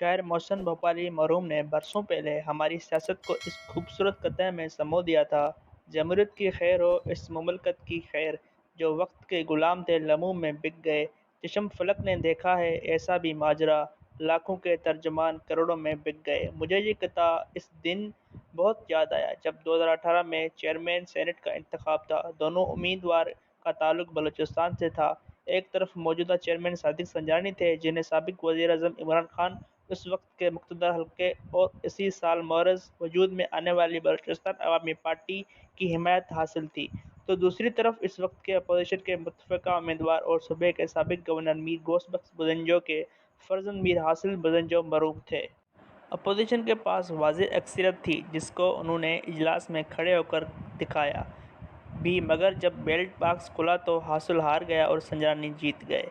शायर मोहसिन भोपाली मरहूम ने बरसों पहले हमारी सियासत को इस खूबसूरत कथन में समो दिया था। जमहूरियत की खैर हो इस मुमलकत की खैर, जो वक्त के गुलाम थे लम्हों में बिक गए। चश्म फलक ने देखा है ऐसा भी माजरा, लाखों के तर्जमान करोड़ों में बिक गए। मुझे ये कथा इस दिन बहुत याद आया जब 2018 में चेयरमैन सेनेट का इंतखाब था। दोनों उम्मीदवार का ताल्लुक बलूचिस्तान से था। एक तरफ मौजूदा चेयरमैन सादिक संजानी थे, जिन्हें साबिक वज़ीर आज़म इमरान खान उस वक्त के मुक़्तदर हल्के और इसी साल मौरज़ वजूद में आने वाली बलूचिस्तान अवामी पार्टी की हिमायत हासिल थी, तो दूसरी तरफ इस वक्त के अपोजिशन के मुतफ़िक़ा उम्मीदवार और सूबे के साबिक गवर्नर मीर गोश्त बख्श बज़ंजो के फ़र्जंद मीर हासिल बज़ंजो मरहूम थे। अपोजिशन के पास वाज़ेह अक्सरियत थी, जिसको उन्होंने इजलास में खड़े होकर दिखाया भी, मगर जब बैलेट बॉक्स खुला तो हासिल हार गया और संजानी जीत गए।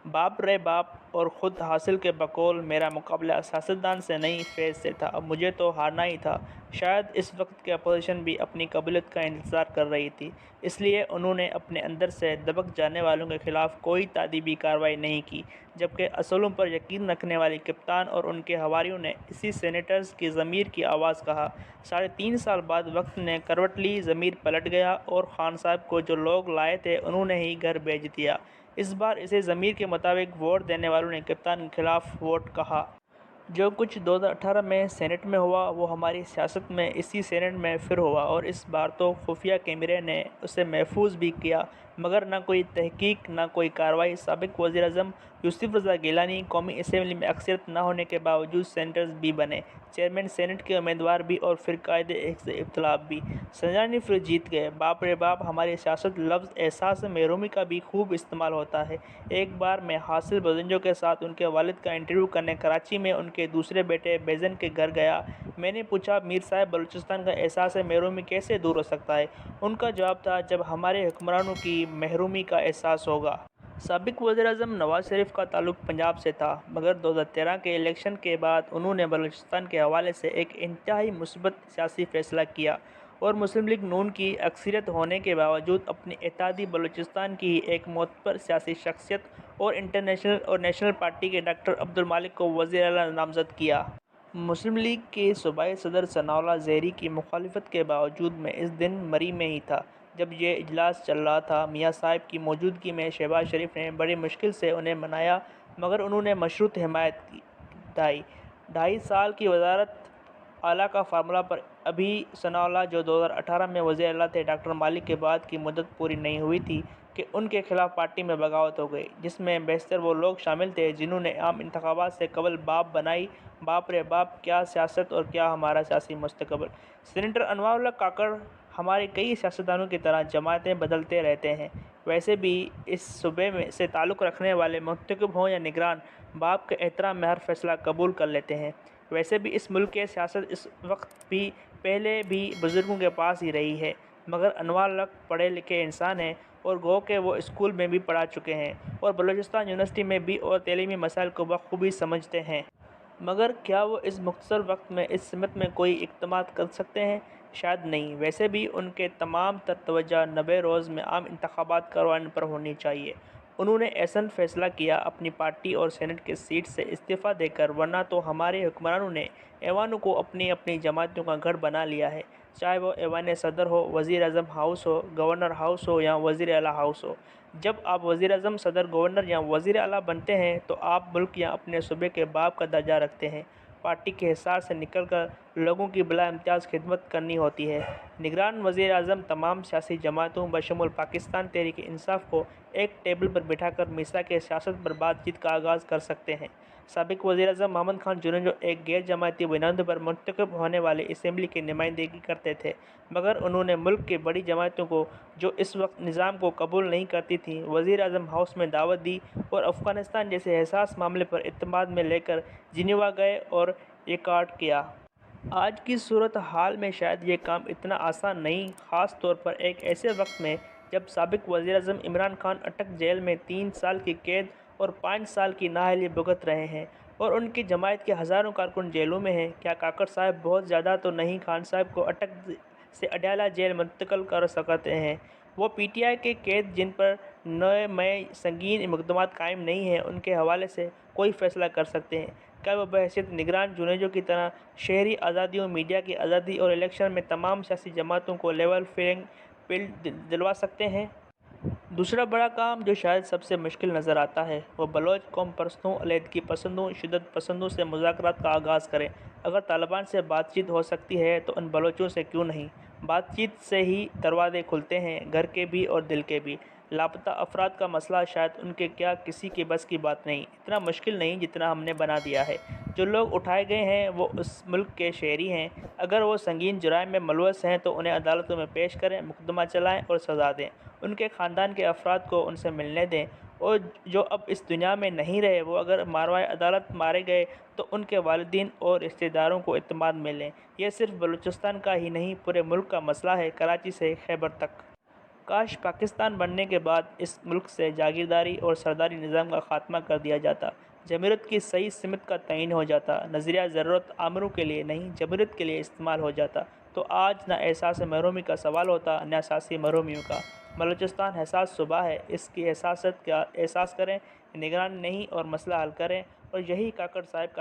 बाप रे बाप, और ख़ुद हासिल के बकौल मेरा मुकाबला सियासतदान से नहीं फैज़ से था, अब मुझे तो हारना ही था। शायद इस वक्त की अपोजिशन भी अपनी काबिलियत का इंतज़ार कर रही थी, इसलिए उन्होंने अपने अंदर से दबक जाने वालों के खिलाफ कोई तादीबी कार्रवाई नहीं की, जबकि असूलों पर यकीन रखने वाली कप्तान और उनके हवारियों ने इसी सेनेटर्स की ज़मीर की आवाज़ कहा। 3.5 साल बाद वक्त ने करवट ली, ज़मीर पलट गया और खान साहब को जो लोग लाए थे उन्होंने ही घर भेज दिया। इस बार इसे ज़मीर के मुताबिक वोट देने वालों ने कप्तान के खिलाफ वोट कहा। जो कुछ 2018 में सेनेट में हुआ वो हमारी सियासत में इसी सेनेट में फिर हुआ, और इस बार तो खुफिया कैमरे ने उसे महफूज भी किया, मगर न कोई तहकीक न कोई कार्रवाई। साबिक वज़ीर आज़म यूसुफ रज़ा गिलानी कौमी असम्बली में अक्सरियत न होने के बावजूद सेनेटर्स भी बने, चेयरमैन सेनेट के उम्मीदवार भी और फिर कायदे इख्तिलाफ भी। संजानी फिर जीत गए। बाप रे बाप, हमारी सियासत लफ्ज़ एहसास महरूमी का भी खूब इस्तेमाल होता है। एक बार मैं हासिल बज़ंजो के साथ उनके वालिद का इंटरव्यू करने कराची में उनके दूसरे बेटे बैज़न के घर गया। मैंने पूछा, मीर साहब, बलूचिस्तान का एहसास महरूमी कैसे दूर हो सकता है? उनका जवाब था, जब हमारे हुक्मरानों की महरूमी का एहसास होगा। साबिक वज़ीर-ए-आज़म नवाज शरीफ का ताल्लुक पंजाब से था, मगर 2013 के इलेक्शन के बाद उन्होंने बलूचिस्तान के हवाले से एक इंतहाई मुस्बत सियासी फ़ैसला किया और मुस्लिम लीग नून की अक्सरियत होने के बावजूद अपनी इत्तेहादी बलूचिस्तान की ही एक मोतबर सियासी शख्सियत और इंटरनेशनल और नेशनल पार्टी के डॉक्टर अब्दुल मालिक को वज़ीर आला नामज़द किया। मुस्लिम लीग के सूबाई सदर सनाउल्लाह ज़हरी की मुखालिफत के बावजूद मैं इस दिन मरी में ही था जब ये इजलास चल रहा था। मियाँ साहब की मौजूदगी में शहबाज शरीफ ने बड़ी मुश्किल से उन्हें मनाया, मगर उन्होंने मशरूत हिमायत की। 2.5 साल की वज़ारत आला का फार्मूला पर अभी सनाउल्लाह, जो 2018 में वज़ीर आला थे, डॉक्टर मालिक के बाद की मुद्दत पूरी नहीं हुई थी कि उनके खिलाफ पार्टी में बगावत हो गई, जिसमें बेशतर वो लोग शामिल थे जिन्होंने आम इंतखाबात से कबल बाप बनाई। बाप रे बाप, क्या सियासत और क्या हमारा सियासी मुस्तकबिल। सेनेटर अनवारुल्लाह काकड़, हमारे कई सियासतदानों की तरह जमातें बदलते रहते हैं, वैसे भी इस सूबे में से ताल्लुक़ रखने वाले मुंतखब हों या निगरान, बाप के एहतराम में हर फैसला कबूल कर लेते हैं। वैसे भी इस मुल्क की सियासत इस वक्त भी पहले भी बुज़ुर्गों के पास ही रही है, मगर अनवारुल्लाह पढ़े लिखे इंसान हैं और गो के वो स्कूल में भी पढ़ा चुके हैं और बलूचिस्तान यूनिवर्सिटी में भी और तलीमी मसाइल को बखूबी समझते हैं। मगर क्या वो इस मुख्तसर वक्त में इस सिमत में कोई इक़दाम कर सकते हैं? शायद नहीं। वैसे भी उनके तमाम तर तवज्जो 90 रोज़ में आम इंतखाबात करवाने पर होनी चाहिए। उन्होंने ऐसा फ़ैसला किया अपनी पार्टी और सेनेट की सीट से इस्तीफ़ा देकर, वरना तो हमारे हुक्मरानों ने ऐवानों को अपनी अपनी जमातों का गढ़ बना लिया है, चाहे वो ऐवान सदर हो, वज़ीर आज़म हाउस हो, गवर्नर हाउस हो या वज़ीर आला हाउस हो। जब आप वज़ीर आज़म, सदर, गवर्नर या वज़ीर आला बनते हैं तो आप मुल्क या अपने सूबे के बाप का दर्जा रखते हैं। पार्टी के हिसार से निकलकर लोगों की बिला इम्तियाज़ खिदमत करनी होती है। निगरान वज़ीर आज़म तमाम सियासी जमातों बशमूल पाकिस्तान तहरीक इंसाफ को एक टेबल पर बिठाकर मीसा के सियासत पर बातचीत का आगाज़ कर सकते हैं। साबिक वज़ीर आज़म मोहम्मद खान जुनेजो एक गैर जमाती बुनियादों पर मुंतखब होने वाली असम्बली की नुमाइंदगी करते थे, मगर उन्होंने मुल्क की बड़ी जमातों को, जो इस वक्त निज़ाम को कबूल नहीं करती थीं, वज़ीर आज़म हाउस में दावत दी और अफ़गानिस्तान जैसे हसास मामले पर इत्तेमाद में लेकर जिनेवा गए और रिकॉर्ड किया। आज की सूरत हाल में शायद ये काम इतना आसान नहीं, ख़ास तौर पर एक ऐसे वक्त में जब साबिक वज़ीर आज़म इमरान खान अटक जेल में 3 साल की कैद और 5 साल की नाअहली भुगत रहे हैं और उनकी जमात के हज़ारों कारकुन जेलों में हैं। क्या काकड़ साहब बहुत ज़्यादा तो नहीं खान साहब को अटक से अडयाला जेल मुंतकिल कर सकते हैं? वो PTI के कैद जिन पर नए में संगीन मुकदमात कायम नहीं हैं, उनके हवाले से कोई फ़ैसला कर सकते हैं। کیا وہ بحیثیت نگران جنیجو کی طرح شہری آزادیوں، میڈیا کی آزادی اور الیکشن میں تمام سیاسی جماعتوں کو لیول فیلڈ دلوا سکتے ہیں؟ دوسرا بڑا کام جو شاید سب سے مشکل نظر آتا ہے وہ بلوچ قوم پرستوں، علیحدگی پسندوں، شدت پسندوں سے مذاکرات کا آغاز کریں۔ اگر طالبان سے بات چیت ہو سکتی ہے تو ان بلوچوں سے کیوں نہیں؟ بات چیت سے ہی دروازے کھلتے ہیں، گھر کے بھی اور دل کے بھی۔ لاپتہ افراد کا مسئلہ شاید ان کے کیا کسی کے بس کی بات نہیں، اتنا مشکل نہیں جتنا ہم نے بنا دیا ہے۔ جو لوگ اٹھائے گئے ہیں وہ اس ملک کے شہری ہیں۔ اگر وہ سنگین جرائم میں ملوث ہیں تو انہیں عدالتوں میں پیش کریں، مقدمہ چلائیں اور سزا دیں۔ ان کے خاندان کے افراد کو ان سے ملنے دیں، اور جو اب اس دنیا میں نہیں رہے وہ اگر ماروائے عدالت مارے گئے تو ان کے والدین اور رشتہ داروں کو اعتماد میں لیں۔ یہ صرف بلوچستان کا ہی نہیں، پورے ملک کا مسئلہ ہے، کراچی سے خیبر تک۔ کاش پاکستان بننے کے بعد اس ملک سے جاگیرداری اور سرداری نظام کا خاتمہ کر دیا جاتا، جمہوریت کی صحیح سمت کا تعین ہو جاتا، نظریہ ضرورت آمروں کے لیے نہیں جمہوریت کے لیے استعمال ہو جاتا، تو آج نہ احساس محرومی کا سوال ہوتا نہ سیاسی محرومیوں کا۔ بلوچستان حساس صوبہ ہے، اس کی حساسیت کا احساس کریں، نگران نہیں اور مسئلہ حل کریں، اور یہی کاکڑ صاحب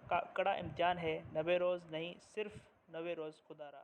کا کڑا امتحان ہے، 90 روز نہیں، صرف 90 روز خدا را۔